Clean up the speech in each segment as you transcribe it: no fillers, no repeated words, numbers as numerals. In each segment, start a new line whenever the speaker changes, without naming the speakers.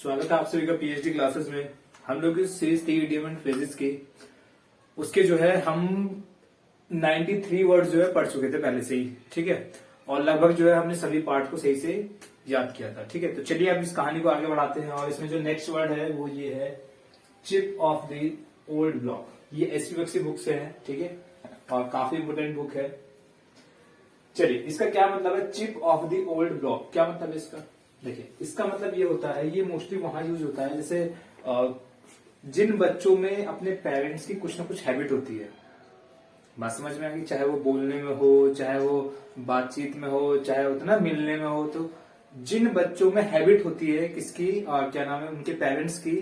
स्वागत है आप सभी का पीएचडी क्लासेस में। हम लोग इस सीरीज थी इडियम फ्रेजेस की, उसके जो है हम 93 वर्ड्स जो है पढ़ चुके थे पहले से ही, ठीक है। और लगभग जो है हमने सभी पार्ट को सही से याद किया था, ठीक है। तो चलिए अब इस कहानी को आगे बढ़ाते हैं। और इसमें जो नेक्स्ट वर्ड है वो ये है chip off the old block. ये एसवीबक्सी बुक से है, ठीक है, और काफी इंपोर्टेंट बुक है। चलिए इसका क्या मतलब है chip off the old block, क्या मतलब है इसका? देखिए इसका मतलब ये होता है, ये मोस्टली वहां यूज होता है जैसे जिन बच्चों में अपने पेरेंट्स की कुछ ना कुछ हैबिट होती है। बात समझ में आ गई? चाहे वो बोलने में हो, चाहे वो बातचीत में हो, चाहे उतना मिलने में हो, तो जिन बच्चों में हैबिट होती है किसकी क्या नाम है, उनके पेरेंट्स की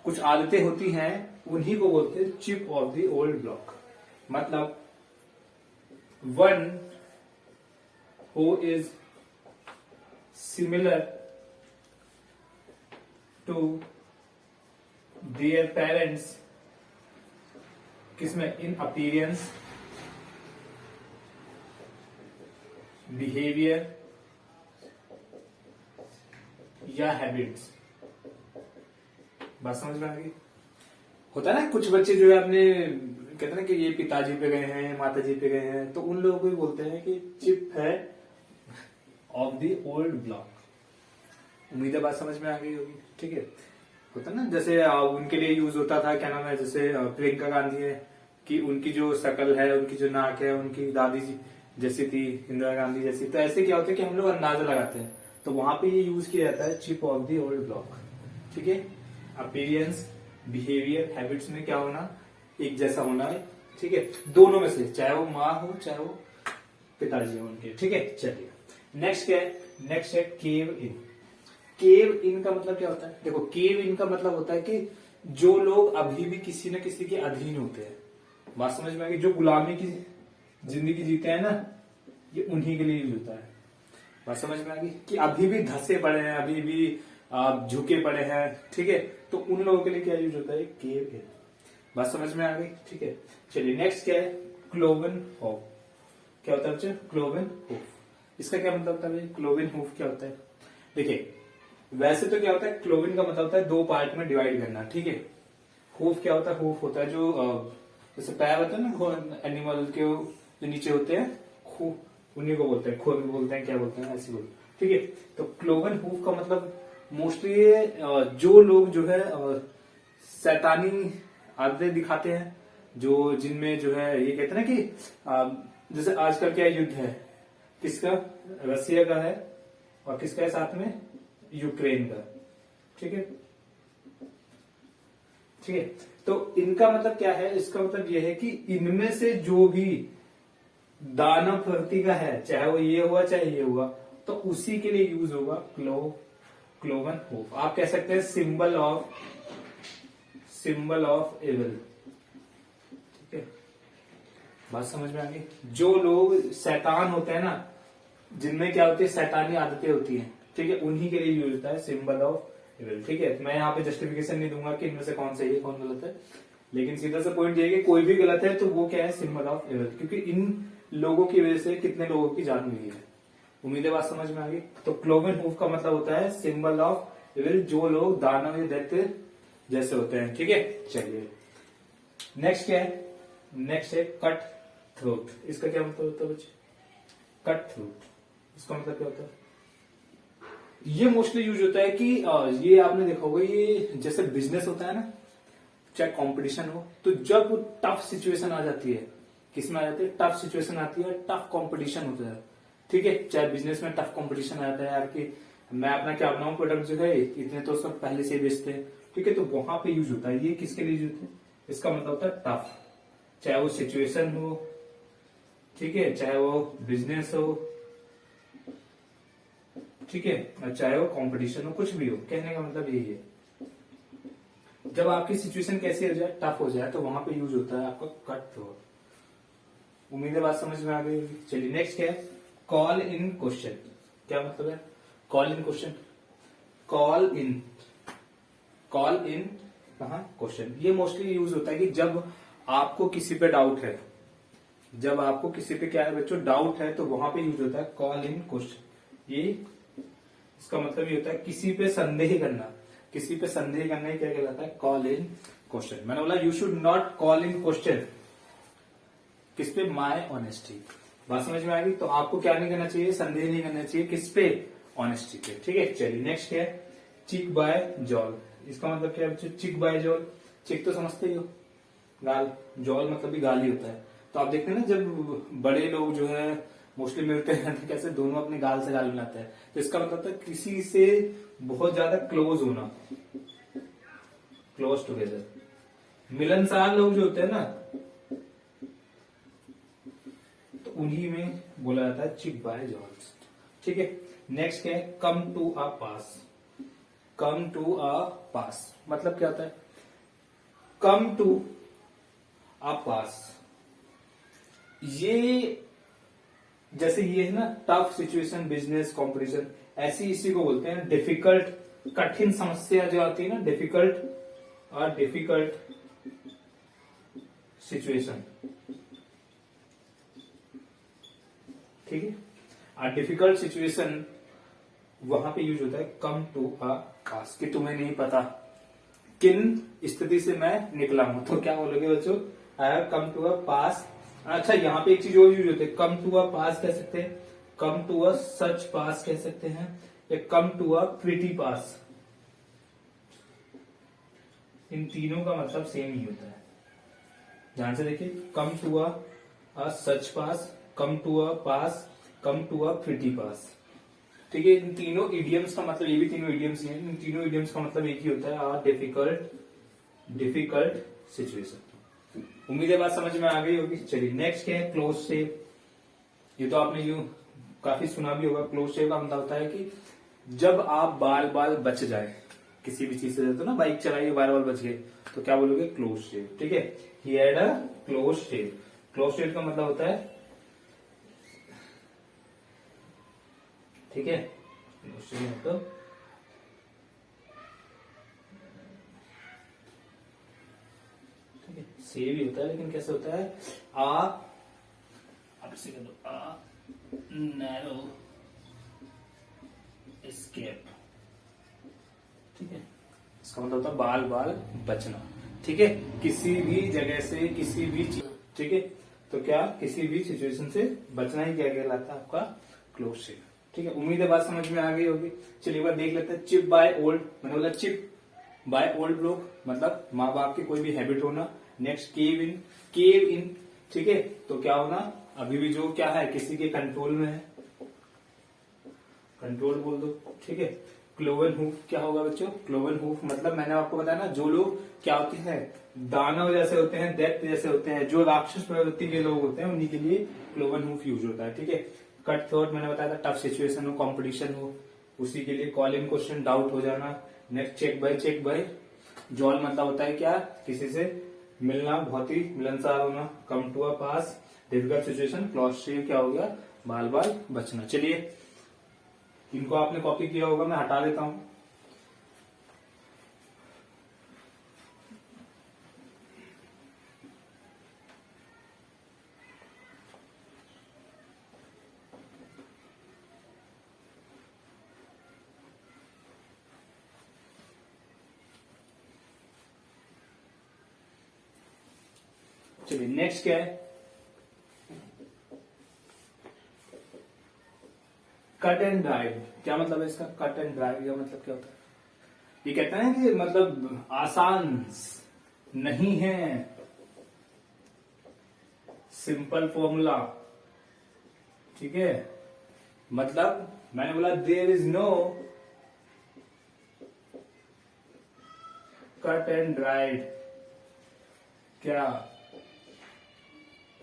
कुछ आदतें होती हैं, उन्हीं को बोलते हैं chip off the old block. मतलब one who is similar to their parents, किसमें? in appearance, behavior या हैबिट्स। बात समझ में आ गई? होता है ना कुछ बच्चे जो है अपने कहते हैं ना कि ये पिताजी पे गए हैं, माताजी पे गए हैं, तो उन लोगों को भी बोलते हैं कि चिप है ऑफ द ओल्ड ब्लॉक। उम्मीद है बात समझ में आ गई होगी, ठीक है। होता ना जैसे उनके लिए यूज होता था, क्या नाम है, जैसे प्रियंका गांधी है कि उनकी जो शकल है, उनकी जो नाक है, उनकी दादी जी जैसी थी, इंदिरा गांधी जैसी। तो ऐसे क्या होता है कि हम लोग अंदाजा लगाते हैं, तो वहां पे ये यूज किया जाता है chip off the old block, ठीक है। अपीरियंस, बिहेवियर, हैबिट्स में क्या होना, एक जैसा होना है, ठीक है, दोनों में से, चाहे वो माँ हो चाहे वो पिताजी हो उनके, ठीक है। चलिए नेक्स्ट क्या है? नेक्स्ट है केव इन। केव इन का मतलब क्या होता है? देखो केव इन का मतलब होता है कि जो लोग अभी भी किसी न किसी के अधीन होते हैं। बात समझ में आ गई? जो गुलामी की जिंदगी जीते हैं ना, ये उन्हीं के लिए यूज होता है। बात समझ में आ गई कि अभी भी धसे पड़े हैं, अभी भी झुके पड़े हैं, ठीक है, तो उन लोगों के लिए क्या यूज होता है? केव इन। बात समझ में आ गई, ठीक है। चलिए नेक्स्ट क्या है? Cloven hoof. क्या होता है बच्चे? Cloven hoof. इसका क्या मतलब होता है? क्लोवन हूफ क्या होता है? देखिए वैसे तो क्या होता है, क्लोवन का मतलब होता है दो पार्ट में डिवाइड करना, ठीक है। हूफ क्या होता है? हूफ होता है जो जैसे पैर होता है ना एनिमल के, जो नीचे होते हैं, उन्हीं को बोलते हैं, खो भी बोलते हैं, क्या बोलते हैं, ऐसे बोलते हैं, ठीक है। तो क्लोवन हूफ का मतलब मोस्टली जो लोग जो है शैतानी आदतें दिखाते हैं, जो जिनमें जो है ये कहते हैं ना कि जैसे आजकल क्या युद्ध है, किसका? रसिया का है, और किसका है साथ में? यूक्रेन का, ठीक है, ठीक है। तो इनका मतलब क्या है? इसका मतलब यह है कि इनमें से जो भी दानव प्रवृत्ति का है, चाहे वो ये हुआ चाहे ये हुआ, तो उसी के लिए यूज होगा क्लोवन हूफ। आप कह सकते हैं सिंबल ऑफ एविल, ठीक है। बात समझ में आ गई? जो लोग शैतान होते हैं ना, जिनमें क्या होती है, शैतानी आदतें होती हैं, ठीक है, उन्हीं के लिए यूज होता है सिंबल ऑफ एविल, ठीक है। मैं यहाँ पे जस्टिफिकेशन नहीं दूंगा कि इनमें से कौन सही है कौन गलत है, लेकिन सीधा सा पॉइंट ये है कि कोई भी गलत है तो वो क्या है? सिंबल ऑफ एविल, क्योंकि इन लोगों की वजह से कितने लोगों की जान मिली है। उम्मीद है बात समझ में आ गई। तो क्लोवन हूफ का मतलब होता है सिंबल ऑफ एविल, जो लोग दानव या दैत्य जैसे होते हैं, ठीक है। चलिए नेक्स्ट क्या है? नेक्स्ट है कट थ्रोट। इसका क्या मतलब होता है बच्चे? कट थ्रोट, इसका मतलब क्या होता है? ये मोस्टली यूज होता है कि ये आपने देखा होगा, ये जैसे बिजनेस होता है ना, चाहे कंपटीशन हो, तो जब टफ सिचुएशन आ जाती है, किसमें आ जाती है? टफ सिचुएशन आती है, टफ कंपटीशन होता है, ठीक है। चाहे बिजनेस में टफ कंपटीशन आता है यार कि मैं अपना क्या बनाऊं प्रोडक्ट जो है, इतने तो सब पहले से बेचते हैं, ठीक है, तो वहां पे यूज होता है। ये किसके लिए यूज होता है? इसका मतलब होता है टफ, चाहे वो सिचुएशन हो, ठीक है, चाहे वो बिजनेस हो, ठीक है, और चाहे वो कंपटीशन हो, कुछ भी हो, कहने का मतलब यही है। जब आपकी सिचुएशन कैसी हो जाए, टफ हो जाए, तो वहां पे यूज होता है आपका कट थ्रोट। उम्मीद है बात समझ में आ गई। चलिए नेक्स्ट क्या है? Call in question. क्या मतलब है call in question? Call in question, ये मोस्टली यूज होता है कि जब आपको किसी पे डाउट है, जब आपको किसी पे क्या है बच्चों, डाउट है, तो वहां पे यूज होता है कॉल इन क्वेश्चन। ये इसका मतलब ये होता है किसी पे संदेह करना, किसी पे संदेह करने क्या कहलाता है, कॉल इन क्वेश्चन। मैंने बोला you should not call in question किस पे, माय ऑनेस्टी। बात समझ में आ गई। तो आपको क्या नहीं करना चाहिए, संदेह नहीं करना चाहिए किस पे, ऑनेस्टी पे। ठीक है, चलिए नेक्स्ट क्या है, चिक बाय जॉल। इसका मतलब क्या है, चिक बाय जॉल। चिक तो समझते ही हो, गाल, जॉल मतलब भी गाल ही होता है। तो आप देखते हैं ना जब बड़े लोग जो है मोस्टली मिलते हैं तो कैसे दोनों अपने गाल से गाल मिलाते हैं। तो इसका मतलब था किसी से बहुत ज्यादा क्लोज होना, क्लोज टुगेदर। मिलनसार लोग जो होते हैं ना, तो उन्हीं में बोला जाता है चिक बाय जॉल्स। ठीक है, नेक्स्ट क्या है, कम to a pass. Come to a पास मतलब क्या होता है, कम टू अ पास, ये जैसे ये है ना टफ सिचुएशन, बिजनेस, कंपटीशन, ऐसी इसी को बोलते हैं डिफिकल्ट, कठिन समस्या जो आती है ना, डिफिकल्ट और डिफिकल्ट सिचुएशन। ठीक है, और डिफिकल्ट सिचुएशन वहां पे यूज होता है कम टू अ पास, कि तुम्हें नहीं पता किन स्थिति से मैं निकला हूं। तो क्या बोलोगे बच्चों, I have come to a पास। अच्छा, यहाँ पे एक चीज और यूज होती है, कम टू अ पास कह सकते हैं, कम टू अ सच पास कह सकते हैं, या कम टू अ प्रिटी पास। इन तीनों का मतलब सेम ही होता है। ध्यान से देखिए, come to a such pass, come to a pass, come to a pretty pass. ठीक है, इन तीनों इडियम्स का मतलब, ये भी तीनों इडियम्स हैं, इन तीनों इडियम्स का मतलब एक ही होता है, आ डिफिकल्ट सिचुएशन। उम्मीद है बात समझ में आ गई होगी। चलिए नेक्स्ट क्या है, क्लोज शेव। ये तो आपने यूं काफी सुना भी होगा। क्लोज शेव का मतलब होता है कि जब आप बाल बाल बच जाए किसी भी चीज से, तो ना बाइक चलाई बाल बाल बच गए, तो क्या बोलोगे, क्लोज शेव। ठीक है, he had a close shave. Close shave का मतलब होता है, ठीक है, मतलब ठीक है, सेव ही होता है, लेकिन कैसे होता है, आप इसे कर दो, नैरो एस्केप। ठीक है, इसका मतलब होता है बाल बाल बचना। ठीक है, किसी भी जगह से, किसी भी चीज, ठीक है, तो क्या किसी भी सिचुएशन से बचना ही क्या कहलाता है, आपका क्लोज शेव। ठीक है, उम्मीद है बात समझ में आ गई होगी। चलिए एक बार देख लेते हैं, चिप बाय ओल्ड, मैंने बोला चिप बाय ओल्ड लोग मतलब माँ बाप की कोई भी हैबिट होना। नेक्स्ट केव इन, ठीक है, तो क्या होना, अभी भी जो क्या है किसी के कंट्रोल में है, कंट्रोल बोल दो। ठीक है, क्लोवन हूफ क्या होगा बच्चों, क्लोवन हूफ मतलब मैंने आपको बताया ना, जो लोग क्या होते हैं, दानव जैसे होते हैं, दैत्य जैसे होते हैं, जो राक्षस प्रवृत्ति के लोग होते हैं, उन्हीं के लिए क्लोवन हूफ यूज होता है। ठीक है, कट थ्रोट मैंने बताया था, टफ सिचुएशन हो, कॉम्पिटिशन हो, उसी के लिए कॉल इन क्वेश्चन, डाउट हो जाना। नेक्स्ट चेक बाय जॉल मतलब होता है क्या, किसी से मिलना, बहुत ही मिलनसार होना। Come to a pass, difficult situation, close shave क्या हो गया, बाल बाल बचना। चलिए इनको आपने कॉपी किया होगा, मैं हटा देता हूं। चलिए नेक्स्ट क्या है, कट एंड ड्राइव। क्या मतलब है इसका, कट एंड ड्राइव का मतलब क्या होता है, ये कहते हैं कि मतलब आसान नहीं है, सिंपल फॉर्मूला। ठीक है, मतलब मैंने बोला there is no cut and drive, क्या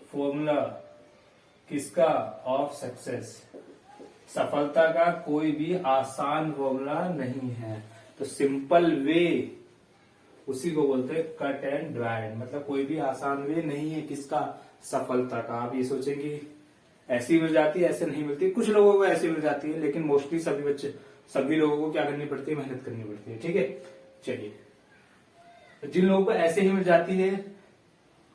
फॉर्मूला किसका, ऑफ सक्सेस, सफलता का कोई भी आसान फॉर्मूला नहीं है। तो सिंपल वे उसी को बोलते हैं कट एंड ड्राइड, मतलब कोई भी आसान वे नहीं है किसका, सफलता का। आप ये सोचेंगे ऐसी मिल जाती है, ऐसे नहीं मिलती, कुछ लोगों को ऐसी मिल जाती है, लेकिन मोस्टली सभी लोगों को क्या करनी पड़ती है, मेहनत करनी पड़ती है। ठीक है, चलिए जिन लोगों को ऐसे ही मिल जाती है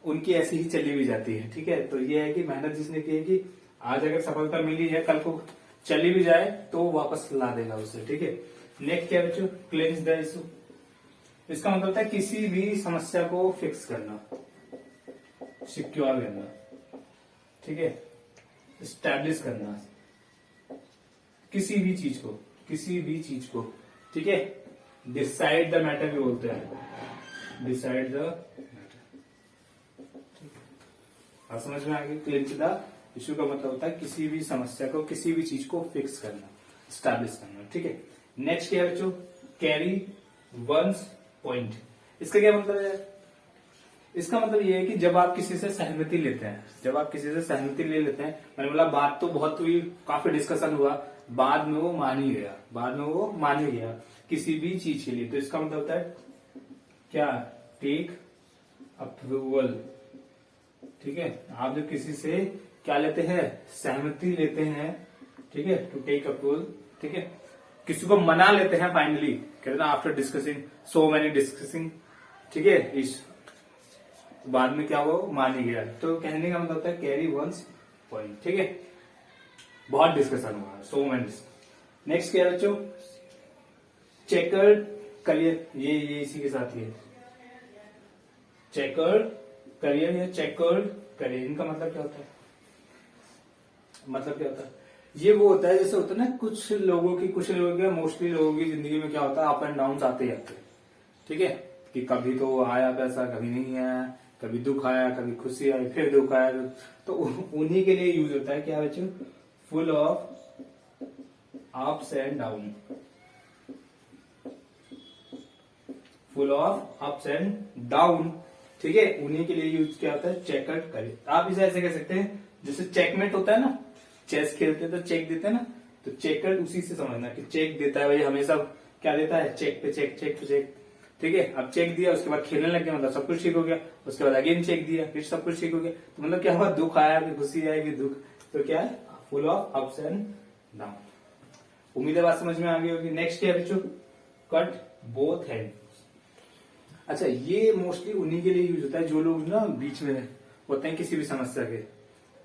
उनकी ऐसी ही चली भी जाती है। ठीक है, तो ये है कि मेहनत जिसने की है कि आज अगर सफलता मिली है, कल को चली भी जाए तो वापस ला देगा उसे। ठीक है, नेक्स्ट क्या बच्चों, क्लेंज द इशू। इसका मतलब होता है किसी भी समस्या को फिक्स करना, सिक्योर करना, ठीक है, स्टैब्लिश करना, किसी भी चीज को, ठीक है। डिसाइड द मैटर भी बोलते हैं, डिसाइड द मैटर। और समझ में आ गई, क्लिंच द इश्यू का मतलब होता है किसी भी समस्या को, किसी भी चीज को फिक्स करना, स्टैब्लिश करना, ठीक है। नेक्स्ट क्या है बच्चों, कैरी वंस पॉइंट। इसका क्या मतलब है? इसका मतलब ये है कि जब आप किसी से सहमति लेते हैं, मैंने बोला बात तो बहुत हुई, काफी डिस्कशन हुआ, बाद में वो मान ही गया, किसी भी चीज के लिए, तो इसका मतलब होता है क्या, टेक अप्रूवल, ठीक है। आप जब किसी से क्या लेते हैं, सहमति लेते हैं, ठीक है, टू टेक अप्रूवल, ठीक है, किसी को मना लेते हैं फाइनली, कहते हैं after discussing so many discussing, ठीक है, इस बाद में क्या हुआ, मान ही गया। तो कहने का मतलब होता है कैरी वंस पॉइंट, ठीक है, बहुत डिस्कशन हुआ, सो मैनी। नेक्स्ट क्या है बच्चों, चेकर्ड करियर, ये इसी के साथ ही है, चेकर्ड करियर या चेकर्ड करियर, इनका मतलब क्या होता है, ये वो होता है, जैसे होता है ना कुछ लोगों की मोस्टली लोगों की जिंदगी में क्या होता है, अप एंड डाउन आते जाते हैं, ठीक है, कि कभी तो आया पैसा, कभी नहीं आया, कभी दुख आया, कभी खुशी आई, फिर दुख आया, तो उन्हीं के लिए यूज होता है क्या बच्चों, full of ups and down, full of ups and down, ठीक है, उन्हीं के लिए यूज क्या होता है, चेकर्ड करियर। आप इसे ऐसे कह सकते हैं, जैसे चेकमेट होता है ना, चेस खेलते हैं तो चेक देते हैं ना, तो चेकर्ड उसी से समझना कि चेक देता है भाई हमेशा, क्या देता है, चेक पे चेक, चेक पे चेक, ठीक है। अब चेक दिया, उसके बाद खेलने लग गया, मतलब सब कुछ ठीक हो गया, उसके बाद अगेन चेक दिया, फिर सब कुछ ठीक हो गया, तो मतलब क्या हुआ, दुख आया, फिर खुशी आई, फिर दुख, तो क्या है, full of ups and down. उम्मीद है बात समझ में आ गई होगी। नेक्स्ट क्या है बच्चों, कट बोथ हैंड। अच्छा, ये मोस्टली उन्हीं के लिए यूज होता है जो लोग ना बीच में होते हैं किसी भी समस्या के,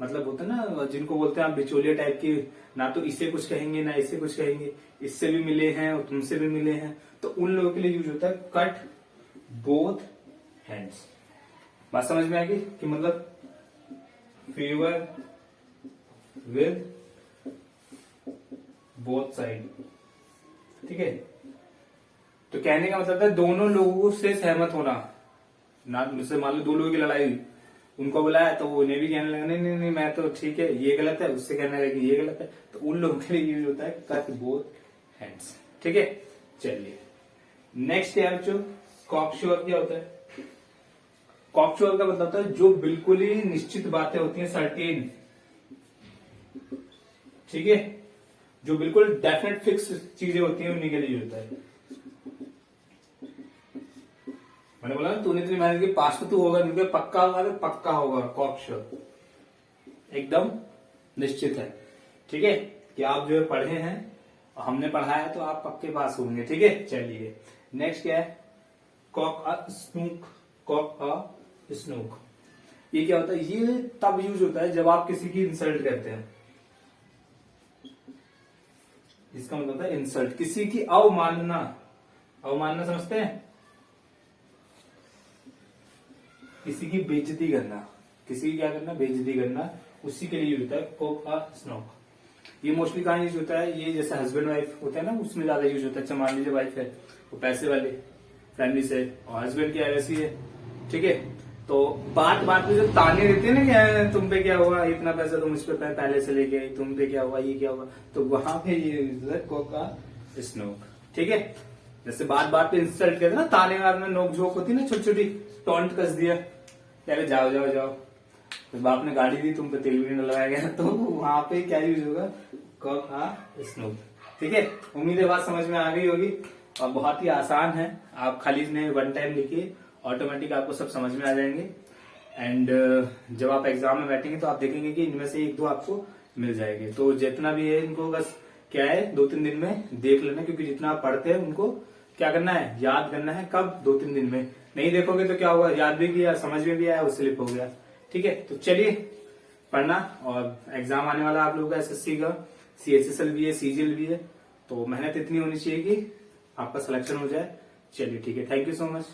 मतलब होता है ना जिनको बोलते हैं आप बिचौलिया टाइप के, ना तो इसे कुछ कहेंगे ना इसे कुछ कहेंगे, इससे भी मिले हैं और तुमसे भी मिले हैं, तो उन लोगों के लिए यूज होता है कट बोथ हैंड्स। बात समझ में आएगी कि मतलब फेवर विद बोथ साइड, ठीक है। तो कहने का मतलब है दोनों लोगों से सहमत होना, ना जैसे मान लो दो लोगों की लड़ाई हुई, उनको बुलाया तो उन्हें भी कहने लगा नहीं नहीं नहीं मैं तो ठीक है, ये गलत है, उससे कहने लगा कि ये गलत है, तो उन लोगों के लिए यूज होता है कट बोथ हैंड्स, ठीक है। चलिए नेक्स्ट है बच्चों, कॉकश्योर। क्या होता है, कॉकश्योर का मतलब होता है जो बिल्कुल ही निश्चित बातें होती हैं, सर्टेन, ठीक है, जो बिल्कुल डेफिनेट फिक्स चीजें होती हैं, उन्हीं के लिए होता है। मैंने बोला ना तूने इतनी मेहनत की, पास तो तू होगा नहीं, पक्का होगा, तो पक्का होगा, कॉकश्योर एकदम निश्चित है, ठीक है, कि आप जो है पढ़े हैं और हमने पढ़ाया तो आप पक्के पास होंगे, ठीक है। चलिए नेक्स्ट क्या है, कॉक अ स्नूक, कॉक अ स्नूक, ये क्या होता है, ये तब यूज होता है जब आप किसी की इंसल्ट करते हैं, इसका मतलब होता है इंसल्ट, किसी की अवमानना, अवमानना समझते हैं, किसी की बेइज्जती करना, किसी की क्या करना, बेइज्जती करना, उसी के लिए यूज होता है कॉक अ स्नूक। ये मोस्टली कहाँ यूज होता है, ये जैसे हस्बैंड वाइफ होता है ना, उसमें ज्यादा यूज होता है। अच्छा मान लीजिए वाइफ है वो पैसे वाले फैमिली से और हस्बैंड की ऐसी है, ठीक है, तो बात बात में जो ताने देते हैं ना कि तुम पे क्या हुआ, इतना पैसा तुम इस पे पहले से लेके आई, तुम पे क्या हुआ, ये क्या हुआ, तो वहां पे ये यूज है कॉक अ स्नूक, ठीक है। जैसे बात बात पे इंसल्ट करते ना, ताने में नोक झोंक होती है ना, छोटी छोटी टॉन्ट कस दिया, पहले जाओ जाओ जाओ, तो बाप ने गाड़ी दी, तुम पे तेल भी नहीं लगाया गया, तो वहां पे क्या यूज होगा, कॉक अ स्नूक, ठीक है। उम्मीद है बात समझ में आ गई होगी, और बहुत ही आसान है, आप खाली इन्हें वन टाइम लिखिए, ऑटोमेटिक आपको सब समझ में आ जाएंगे। एंड जब आप एग्जाम में बैठेंगे तो आप देखेंगे कि इनमें से एक दो आपको मिल जाएंगे, तो जितना भी है इनको बस क्या है 2-3 दिन में देख लेना, क्योंकि जितना आप पढ़ते हैं उनको क्या करना है, याद करना है। कब, 2-3 दिन में। नहीं देखोगे तो क्या हुआ, याद भी किया, समझ में भी आया, वो स्लिप हो गया, ठीक है। तो चलिए पढ़ना, और एग्जाम आने वाला आप लोगों का एसएससी का, सीएचएसएल भी है, सीजीएल भी है, तो मेहनत इतनी होनी चाहिए कि आपका सिलेक्शन हो जाए। चलिए ठीक है, थैंक यू सो मच।